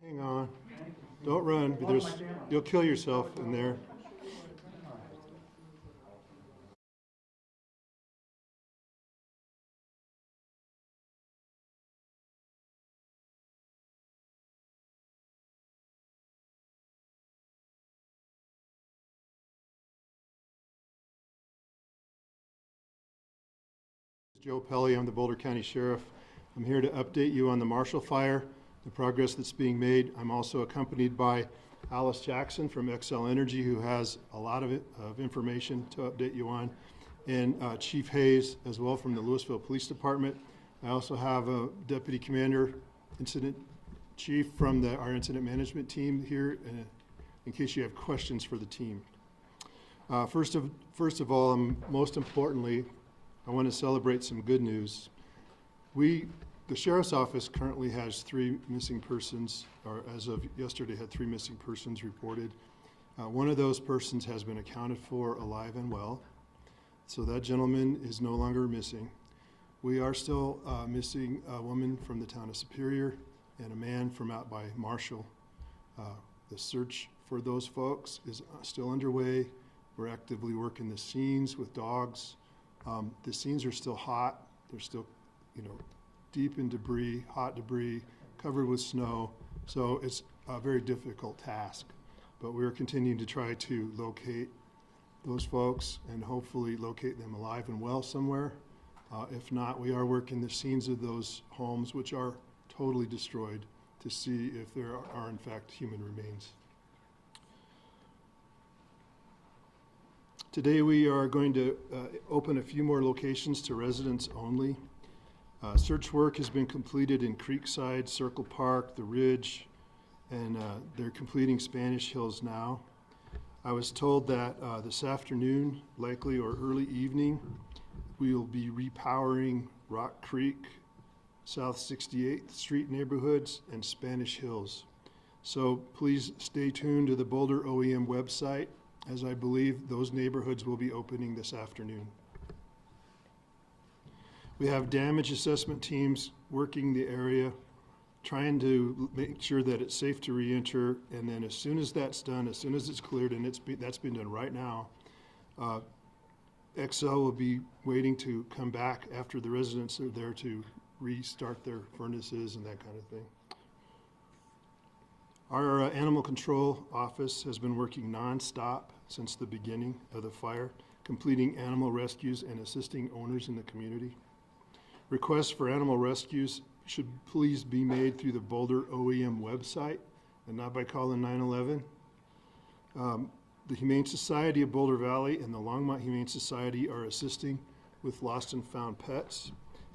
Hang on. Don't run. You'll kill yourself in there. Joe Pelle, I'm the Boulder County Sheriff. I'm here to update you on the Marshall Fire, the progress that's being made. I'm also accompanied by Alice Jackson from XL Energy, who has a lot of information to update you on, and Chief Hayes as well from the Louisville Police Department. I also have a Deputy Commander, Incident Chief from our Incident Management team here in case you have questions for the team. First of all, and most importantly, I want to celebrate some good news. The Sheriff's Office currently has 3 missing persons, or as of yesterday had 3 missing persons reported. One of those persons has been accounted for alive and well, so that gentleman is no longer missing. We are still missing a woman from the town of Superior and a man from out by Marshall. The search for those folks is still underway. We're actively working the scenes with dogs. The scenes are still hot. They're still, deep in debris, hot debris, covered with snow. So it's a very difficult task. But we're continuing to try to locate those folks and hopefully locate them alive and well somewhere. If not, we are working the scenes of those homes, which are totally destroyed, to see if there are in fact human remains. Today we are going to open a few more locations to residents only. Search work has been completed in Creekside, Circle Park, The Ridge, and they're completing Spanish Hills now. I was told that this afternoon, likely or early evening, we will be repowering Rock Creek, South 68th Street neighborhoods, and Spanish Hills. So please stay tuned to the Boulder OEM website, as I believe those neighborhoods will be opening this afternoon. We have damage assessment teams working the area, trying to make sure that it's safe to re-enter, and then as soon as that's done, as soon as it's cleared, and that's been done right now, XL will be waiting to come back after the residents are there to restart their furnaces and that kind of thing. Our animal control office has been working non-stop since the beginning of the fire, completing animal rescues and assisting owners in the community. Requests for animal rescues should please be made through the Boulder OEM website and not by calling 911. The Humane Society of Boulder Valley and the Longmont Humane Society are assisting with lost and found pets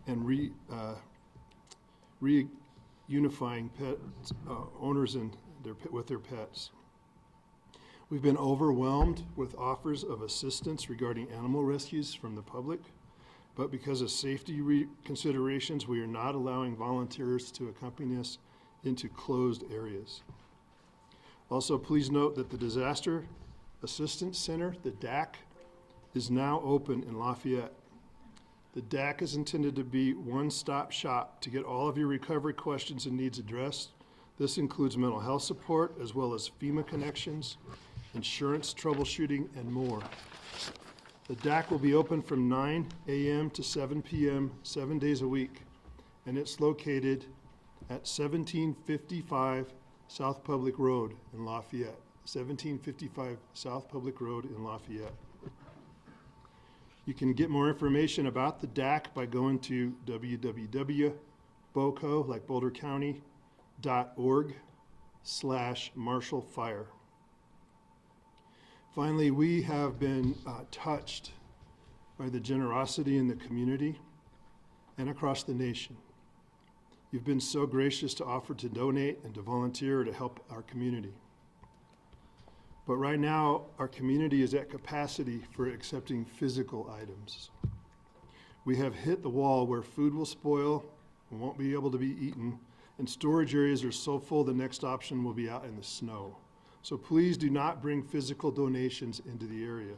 and reunifying pet owners and with their pets. We've been overwhelmed with offers of assistance regarding animal rescues from the public, but because of safety considerations, we are not allowing volunteers to accompany us into closed areas. Also, please note that the Disaster Assistance Center, the DAC, is now open in Lafayette. The DAC is intended to be one-stop shop to get all of your recovery questions and needs addressed. This includes mental health support, as well as FEMA connections, insurance troubleshooting, and more. The DAC will be open from 9 a.m. to 7 p.m. 7 days a week, and it's located at 1755 South Public Road in Lafayette. 1755 South Public Road in Lafayette. You can get more information about the DAC by going to www.boco, like Boulder County, .org/Marshall-Fire. Finally, we have been touched by the generosity in the community and across the nation. You've been so gracious to offer to donate and to volunteer to help our community. But right now, our community is at capacity for accepting physical items. We have hit the wall where food will spoil and won't be able to be eaten, and storage areas are so full the next option will be out in the snow. So please do not bring physical donations into the area.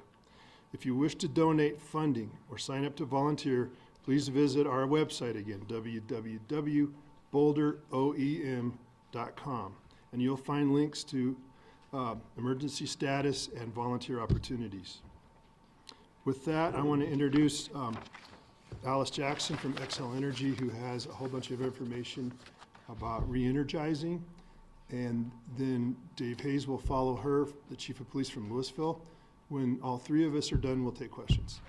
If you wish to donate funding or sign up to volunteer, please visit our website again, www.boulderoem.com. and you'll find links to emergency status and volunteer opportunities. With that, I want to introduce Alice Jackson from XL Energy, who has a whole bunch of information about re-energizing. And then Dave Hayes will follow her, the Chief of Police from Louisville. When all three of us are done, we'll take questions.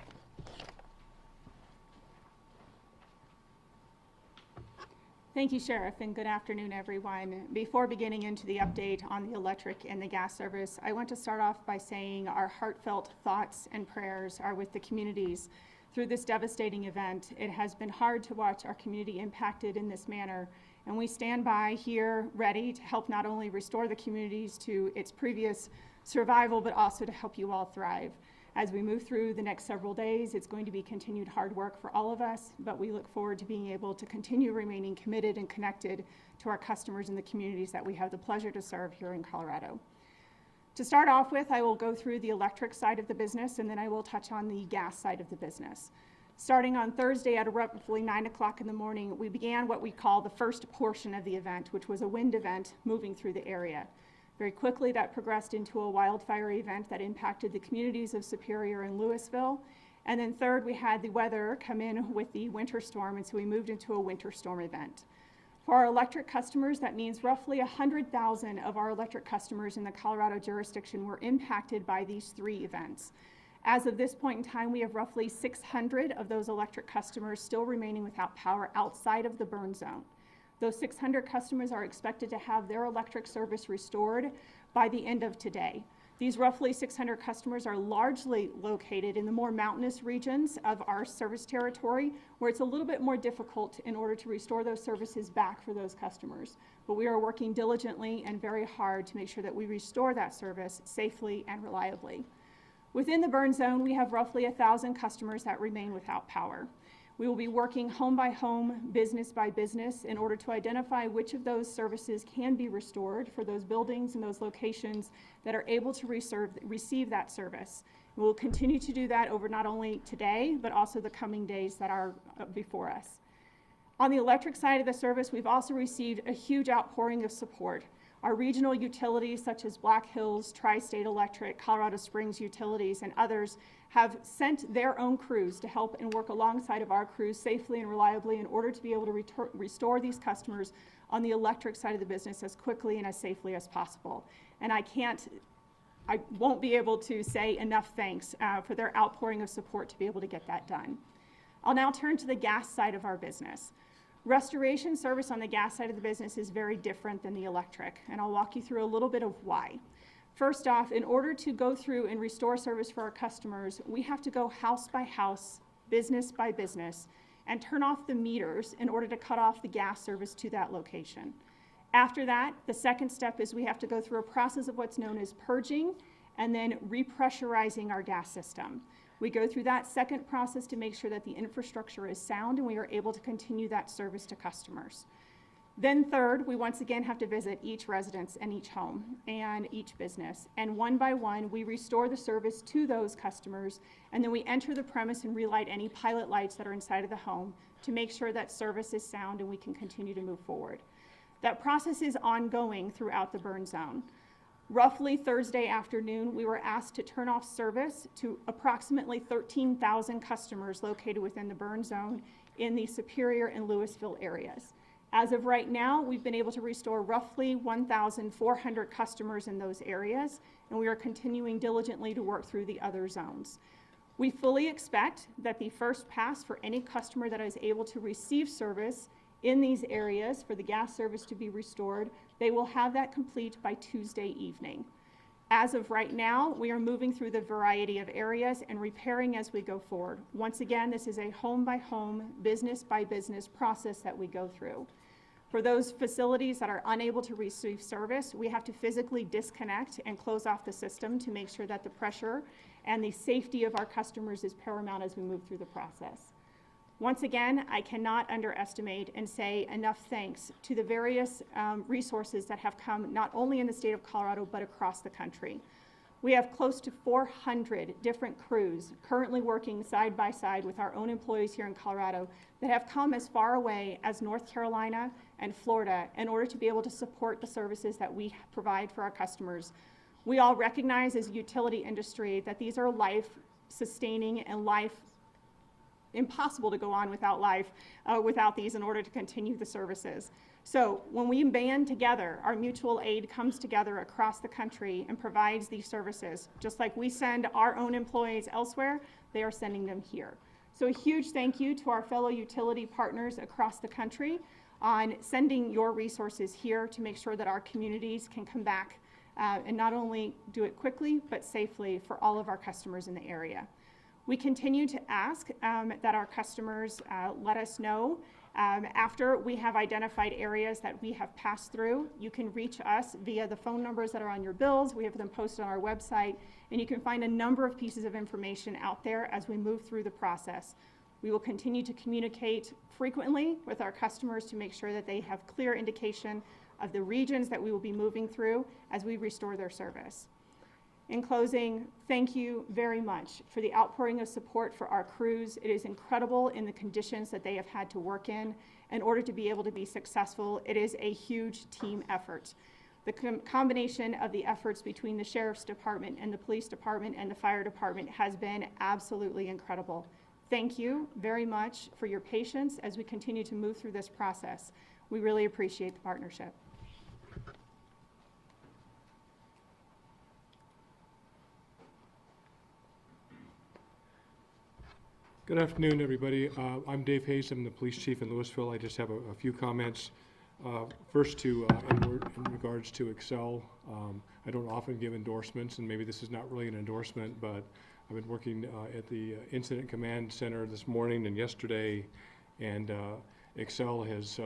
Thank you, Sheriff, and good afternoon, everyone. Before beginning into the update on the electric and the gas service, I want to start off by saying our heartfelt thoughts and prayers are with the communities through this devastating event. It has been hard to watch our community impacted in this manner, and we stand by here ready to help not only restore the communities to its previous survival, but also to help you all thrive. As we move through the next several days, it's going to be continued hard work for all of us, but we look forward to being able to continue remaining committed and connected to our customers and the communities that we have the pleasure to serve here in Colorado. To start off with, I will go through the electric side of the business, and then I will touch on the gas side of the business. Starting on Thursday at roughly 9 o'clock in the morning, we began what we call the first portion of the event, which was a wind event moving through the area. Very quickly, that progressed into a wildfire event that impacted the communities of Superior and Louisville. And then third, we had the weather come in with the winter storm, and so we moved into a winter storm event. For our electric customers, that means roughly 100,000 of our electric customers in the Colorado jurisdiction were impacted by these three events. As of this point in time, we have roughly 600 of those electric customers still remaining without power outside of the burn zone. Those 600 customers are expected to have their electric service restored by the end of today. These roughly 600 customers are largely located in the more mountainous regions of our service territory, where it's a little bit more difficult in order to restore those services back for those customers. But we are working diligently and very hard to make sure that we restore that service safely and reliably. Within the burn zone, we have roughly 1,000 customers that remain without power. We will be working home by home, business by business, in order to identify which of those services can be restored for those buildings and those locations that are able to receive that service. We will continue to do that over not only today, but also the coming days that are before us. On the electric side of the service, we've also received a huge outpouring of support. Our regional utilities, such as Black Hills, Tri-State Electric, Colorado Springs Utilities, and others, have sent their own crews to help and work alongside of our crews safely and reliably in order to be able to restore these customers on the electric side of the business as quickly and as safely as possible. And I won't be able to say enough thanks for their outpouring of support to be able to get that done. I'll now turn to the gas side of our business. Restoration service on the gas side of the business is very different than the electric, and I'll walk you through a little bit of why. First off, in order to go through and restore service for our customers, we have to go house by house, business by business, and turn off the meters in order to cut off the gas service to that location. After that, the second step is we have to go through a process of what's known as purging and then repressurizing our gas system. We go through that second process to make sure that the infrastructure is sound and we are able to continue that service to customers. Then third, we once again have to visit each residence and each home and each business. And one by one, we restore the service to those customers, and then we enter the premise and relight any pilot lights that are inside of the home to make sure that service is sound and we can continue to move forward. That process is ongoing throughout the burn zone. Roughly Thursday afternoon, we were asked to turn off service to approximately 13,000 customers located within the burn zone in the Superior and Louisville areas. As of right now, we've been able to restore roughly 1,400 customers in those areas, and we are continuing diligently to work through the other zones. We fully expect that the first pass for any customer that is able to receive service in these areas for the gas service to be restored, they will have that complete by Tuesday evening. As of right now, we are moving through the variety of areas and repairing as we go forward. Once again, this is a home by home, business by business process that we go through. For those facilities that are unable to receive service, we have to physically disconnect and close off the system to make sure that the pressure and the safety of our customers is paramount as we move through the process. Once again, I cannot underestimate and say enough thanks to the various resources that have come not only in the state of Colorado, but across the country. We have close to 400 different crews currently working side by side with our own employees here in Colorado that have come as far away as North Carolina and Florida in order to be able to support the services that we provide for our customers. We all recognize as a utility industry that these are life-sustaining and impossible to go on without these in order to continue the services. So when we band together, our mutual aid comes together across the country and provides these services. Just like we send our own employees elsewhere, they are sending them here. So a huge thank you to our fellow utility partners across the country on sending your resources here to make sure that our communities can come back and not only do it quickly, but safely for all of our customers in the area. We continue to ask that our customers let us know after we have identified areas that we have passed through. You can reach us via the phone numbers that are on your bills. We have them posted on our website, and you can find a number of pieces of information out there as we move through the process. We will continue to communicate frequently with our customers to make sure that they have clear indication of the regions that we will be moving through as we restore their service. In closing, thank you very much for the outpouring of support for our crews. It is incredible in the conditions that they have had to work in order to be able to be successful. It is a huge team effort. The combination of the efforts between the Sheriff's Department and the Police Department and the Fire Department has been absolutely incredible. Thank you very much for your patience as we continue to move through this process. We really appreciate the partnership. Good afternoon, everybody. I'm Dave Hayes. I'm the police chief in Louisville. I just have a few comments. First, in regards to Excel, I don't often give endorsements, and maybe this is not really an endorsement, but I've been working at the Incident Command Center this morning and yesterday, and Excel has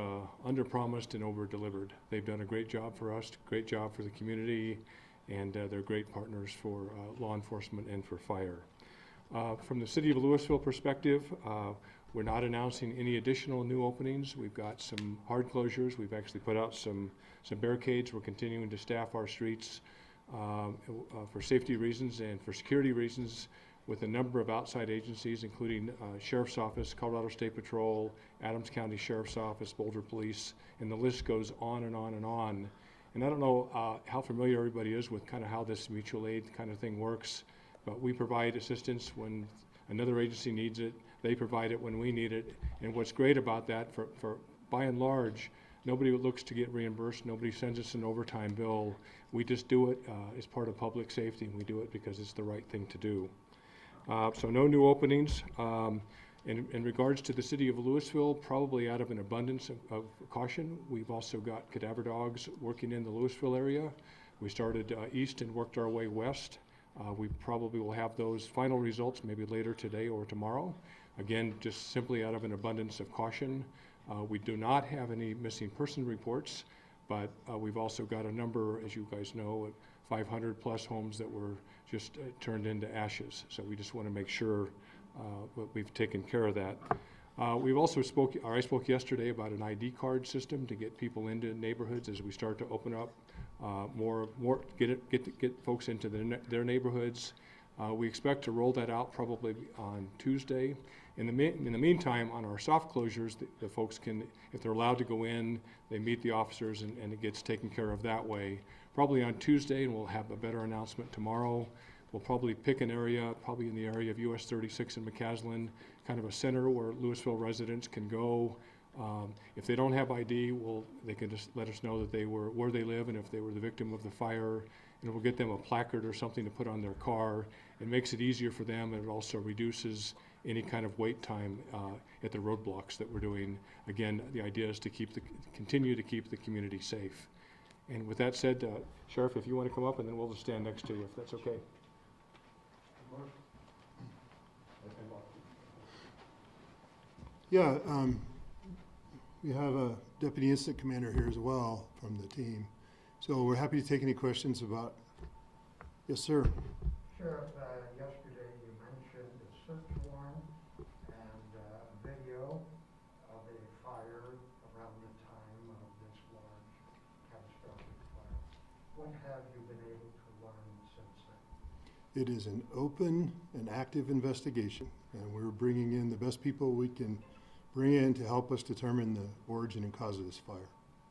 under-promised and over-delivered. They've done a great job for us, great job for the community, and they're great partners for law enforcement and for fire. From the City of Louisville perspective, we're not announcing any additional new openings. We've got some hard closures. We've actually put out some barricades. We're continuing to staff our streets for safety reasons and for security reasons with a number of outside agencies, including Sheriff's Office, Colorado State Patrol, Adams County Sheriff's Office, Boulder Police, and the list goes on and on and on. And I don't know how familiar everybody is with kind of how this mutual aid kind of thing works. But we provide assistance when another agency needs it. They provide it when we need it. And what's great about that, for by and large, nobody looks to get reimbursed. Nobody sends us an overtime bill. We just do it as part of public safety, and we do it because it's the right thing to do. So no new openings. In regards to the City of Louisville, probably out of an abundance of caution, we've also got cadaver dogs working in the Louisville area. We started east and worked our way west. We probably will have those final results maybe later today or tomorrow. Again, just simply out of an abundance of caution. We do not have any missing person reports, but we've also got a number, as you guys know, 500 plus homes that were just turned into ashes. So we just want to make sure we've taken care of that. We've also I spoke yesterday about an ID card system to get people into neighborhoods as we start to open up get folks into their neighborhoods. We expect to roll that out probably on Tuesday. In the meantime, on our soft closures, the folks can, if they're allowed to go in, they meet the officers and it gets taken care of that way. Probably on Tuesday, and we'll have a better announcement tomorrow. We'll probably pick an area, probably in the area of US 36 and McCaslin, kind of a center where Louisville residents can go. If they don't have ID, they can just let us know that they were where they live and if they were the victim of the fire, and we'll get them a placard or something to put on their car. It makes it easier for them, and it also reduces any kind of wait time at the roadblocks that we're doing. Again, the idea is to continue to keep the community safe. And with that said, Sheriff, if you want to come up, and then we'll just stand next to you, if that's okay. Yeah, we have a deputy incident commander here as well from the team. So we're happy to take any questions about. Yes, sir. Sheriff, yesterday you mentioned a search warrant and video of a fire around the time of this large catastrophic fire. What have you been able to learn since then? It is an open and active investigation, and we're bringing in the best people we can bring in to help us determine the origin and cause of this fire.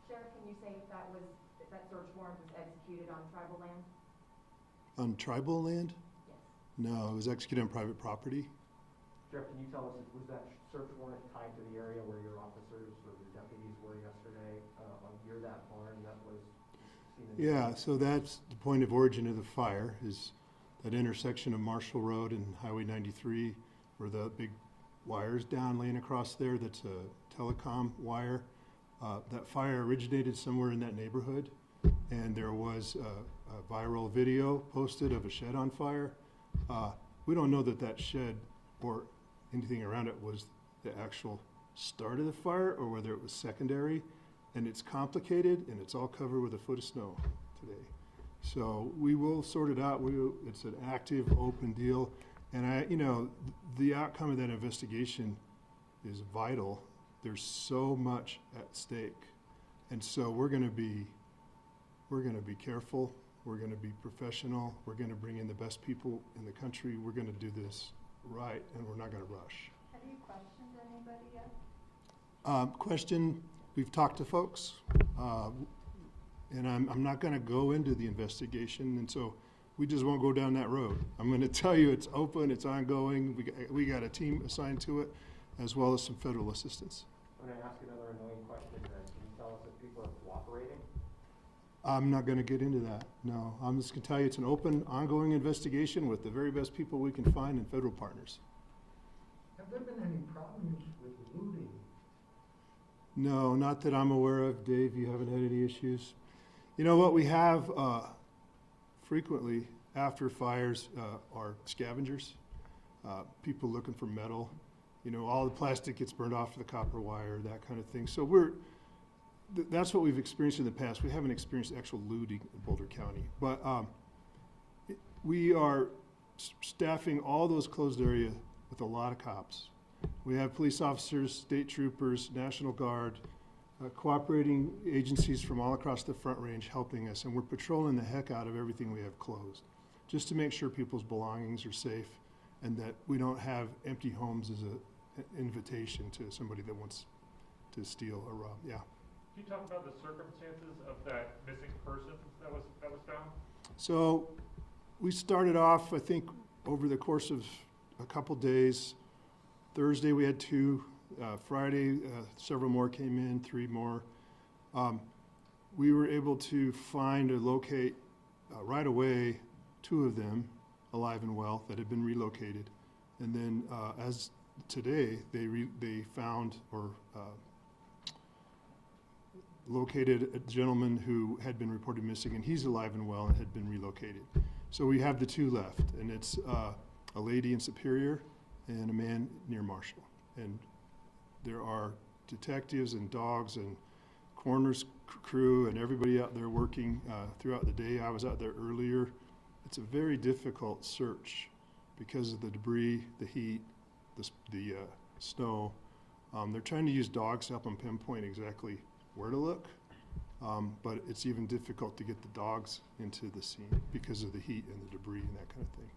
Sheriff, can you say if that search warrant was executed on tribal land? On tribal land? Yes. No, it was executed on private property. Sheriff, can you tell us, was that search warrant tied to the area where your officers or your deputies were yesterday, near that barn that was seen in? Yeah, so that's the point of origin of the fire, is that intersection of Marshall Road and Highway 93, where the big wire's down laying across there, that's a telecom wire. That fire originated somewhere in that neighborhood, and there was a viral video posted of a shed on fire. We don't know that that shed or anything around it was the actual start of the fire or whether it was secondary, and it's complicated and it's all covered with a foot of snow today. So we will sort it out. It's an active, open deal, and the outcome of that investigation is vital. There's so much at stake, and so we're going to be careful. We're going to be professional. We're going to bring in the best people in the country. We're going to do this right, and we're not going to rush. Have you questioned anybody yet? We've talked to folks, and I'm not going to go into the investigation, and so we just won't go down that road. I'm going to tell you it's open, it's ongoing. We got a team assigned to it, as well as some federal assistance. I'm going to ask another annoying question then. Can you tell us if people are cooperating? I'm not going to get into that, no. I'm just going to tell you it's an open, ongoing investigation with the very best people we can find and federal partners. Have there been any problems with looting? No, not that I'm aware of. Dave, you haven't had any issues? You know what we have frequently after fires are scavengers, people looking for metal. All the plastic gets burned off to the copper wire, that kind of thing. So that's what we've experienced in the past. We haven't experienced actual looting in Boulder County. But we are staffing all those closed areas with a lot of cops. We have police officers, state troopers, National Guard, cooperating agencies from all across the Front Range helping us, and we're patrolling the heck out of everything we have closed, just to make sure people's belongings are safe and that we don't have empty homes as an invitation to somebody that wants to steal or rob. Yeah. Can you talk about the circumstances of that missing person that was found? So we started off, I think, over the course of a couple days. Thursday we had 2. Friday, several more came in, 3 more. We were able to find or locate right away 2 of them alive and well that had been relocated. And then as today, they found or located a gentleman who had been reported missing, and he's alive and well and had been relocated. So we have the 2 left, and it's a lady in Superior and a man near Marshall. And there are detectives and dogs and coroner's crew and everybody out there working throughout the day. I was out there earlier. It's a very difficult search because of the debris, the heat, the snow. They're trying to use dogs to help them pinpoint exactly where to look, but it's even difficult to get the dogs into the scene because of the heat and the debris and that kind of thing.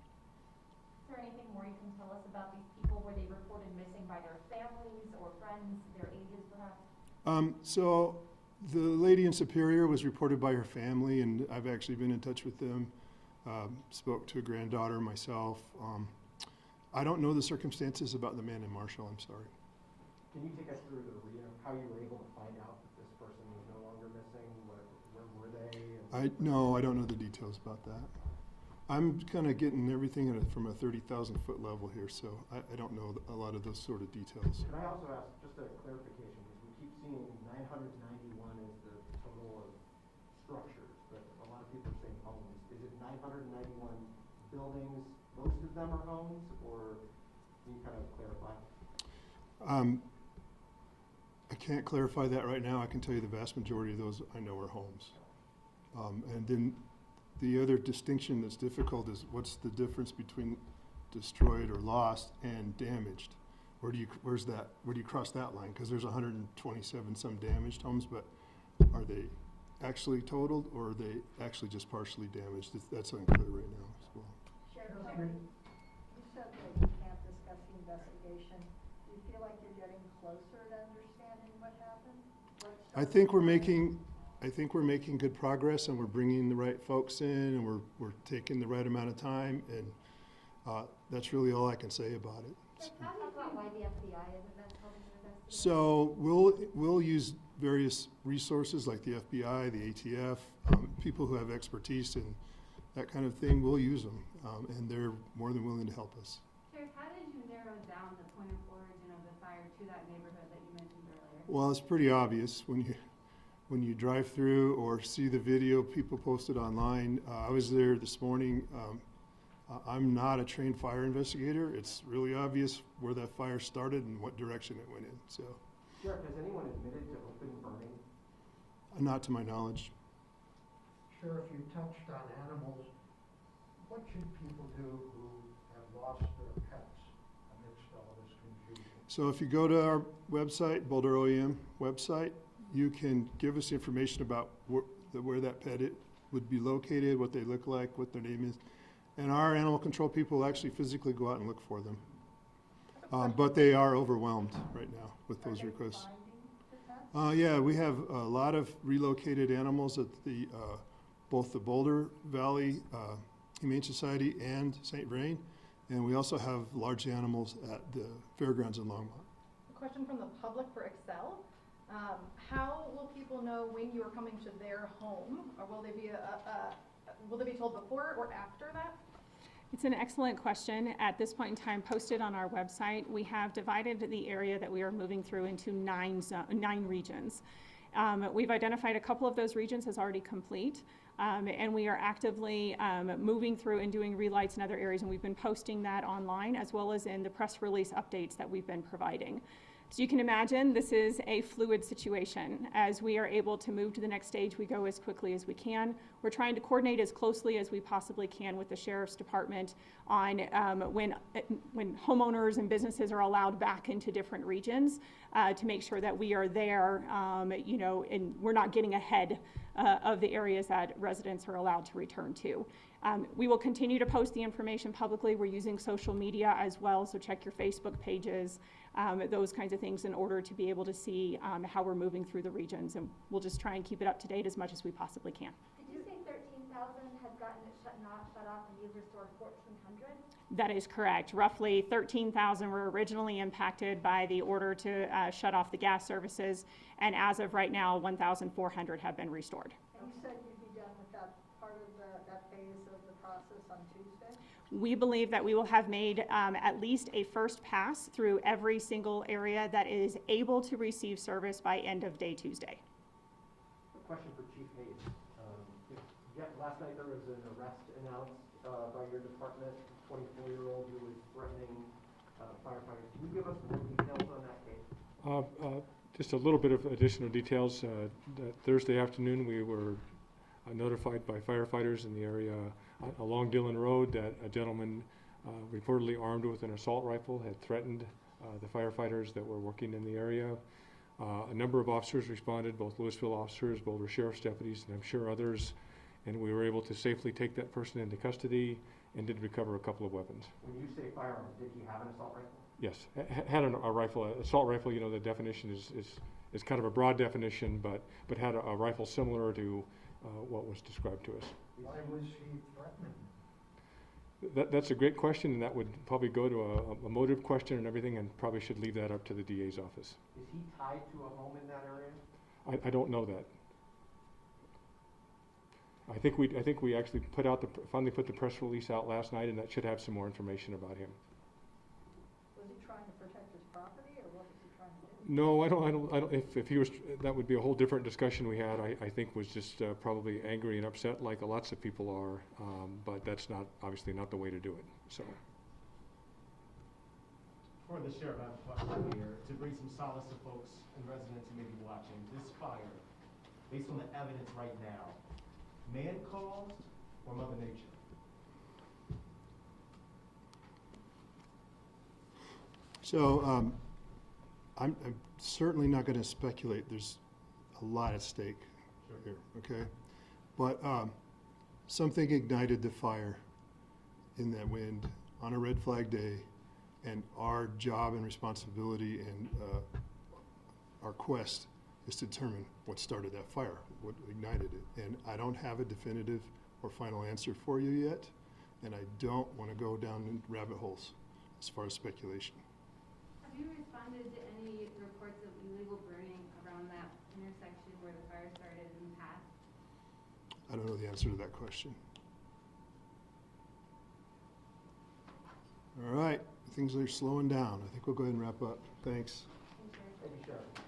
Is there anything more you can tell us about these people? Were they reported missing by their families or friends, their ages perhaps? So the lady in Superior was reported by her family, and I've actually been in touch with them. Spoke to a granddaughter myself. I don't know the circumstances about the man in Marshall, I'm sorry. Can you take us through how you were able to find out that this person was no longer missing? Where were they? No, I don't know the details about that. I'm kind of getting everything from a 30,000 foot level here, so I don't know a lot of those sort of details. Can I also ask just a clarification, because we keep seeing 991 as the total of structures, but a lot of people are saying homes. Is it 991 buildings, most of them are homes, or can you kind of clarify? I can't clarify that right now. I can tell you the vast majority of those I know are homes. And then the other distinction that's difficult is what's the difference between destroyed or lost and damaged? Where do you cross that line? Because there's 127 some damaged homes, but are they actually totaled or are they actually just partially damaged? That's unclear right now as well. Sheriff, Sheriff, you said that you can't discuss the investigation. Do you feel like you're getting closer to understanding what happened? I think we're making good progress, and we're bringing the right folks in, and we're taking the right amount of time, and that's really all I can say about it. How do you talk about why the FBI isn't helping the investigation? So we'll use various resources like the FBI, the ATF, people who have expertise in that kind of thing. We'll use them, and they're more than willing to help us. Sheriff, how did you narrow down the point of origin of the fire to that neighborhood that you mentioned earlier? Well, it's pretty obvious when you drive through or see the video people posted online. I was there this morning. I'm not a trained fire investigator. It's really obvious where that fire started and what direction it went in. So, Sheriff, has anyone admitted to open burning? not to my knowledge. Sheriff, you touched on animals. What should people do who have lost their pets amidst all this confusion? So if you go to our website, Boulder OEM website, you can give us information about where that pet would be located, what they look like, what their name is. And our animal control people will actually physically go out and look for them. But they are overwhelmed right now with those requests. Yeah, we have a lot of relocated animals at both the Boulder Valley Humane Society and St. Vrain. And we also have large animals at the fairgrounds in Longmont. A question from the public for Excel. How will people know when you are coming to their home? Or will they be told before or after that? It's an excellent question. At this point in time, posted on our website, we have divided the area that we are moving through into 9 regions. We've identified a couple of those regions as already complete, and we are actively moving through and doing relights in other areas, and we've been posting that online as well as in the press release updates that we've been providing. So you can imagine this is a fluid situation. As we are able to move to the next stage, we go as quickly as we can. We're trying to coordinate as closely as we possibly can with the Sheriff's Department on when homeowners and businesses are allowed back into different regions to make sure that we are there, and we're not getting ahead of the areas that residents are allowed to return to. We will continue to post the information publicly. We're using social media as well, so check your Facebook pages, those kinds of things in order to be able to see how we're moving through the regions, and we'll just try and keep it up to date as much as we possibly can. Did you say 13,000 had gotten it shut off and you've restored 1,400? That is correct. Roughly 13,000 were originally impacted by the order to shut off the gas services, and as of right now, 1,400 have been restored. And you said you'd be done with that part of that phase of the process on Tuesday? We believe that we will have made at least a first pass through every single area that is able to receive service by end of day Tuesday. A question for Chief Hayes. Last night there was an arrest announced by your department, a 24-year-old who was threatening firefighters. Can you give us more details on that case? Just a little bit of additional details. That Thursday afternoon, we were notified by firefighters in the area along Dillon Road that a gentleman reportedly armed with an assault rifle had threatened the firefighters that were working in the area. A number of officers responded, both Louisville officers, Boulder Sheriff's deputies, and I'm sure others, and we were able to safely take that person into custody and did recover a couple of weapons. When you say firearm, did he have an assault rifle? Yes, had a rifle. Assault rifle, the definition is kind of a broad definition, but had a rifle similar to what was described to us. Why was he threatening? That's a great question, and that would probably go to a motive question and everything, and probably should leave that up to the DA's office. Is he tied to a home in that area? I don't know that. I think we actually finally put the press release out last night, and that should have some more information about him. Was he trying to protect his property, or what was he trying to do? No, I don't. If he was, that would be a whole different discussion we had. I think was just probably angry and upset, like lots of people are. But that's obviously not the way to do it. So. For the sheriff, I have a question here to bring some solace to folks and residents who may be watching. This fire, based on the evidence right now, man-caused or Mother Nature? So I'm certainly not going to speculate. There's a lot at stake here, okay? But something ignited the fire, in that wind on a red flag day, and our job and responsibility and our quest is to determine what started that fire, what ignited it. And I don't have a definitive or final answer for you yet, and I don't want to go down in rabbit holes as far as speculation. Have you responded to any reports of illegal burning around that intersection where the fire started in the past? I don't know the answer to that question. All right, things are slowing down. I think we'll go ahead and wrap up. Thanks. Thank you, Sheriff.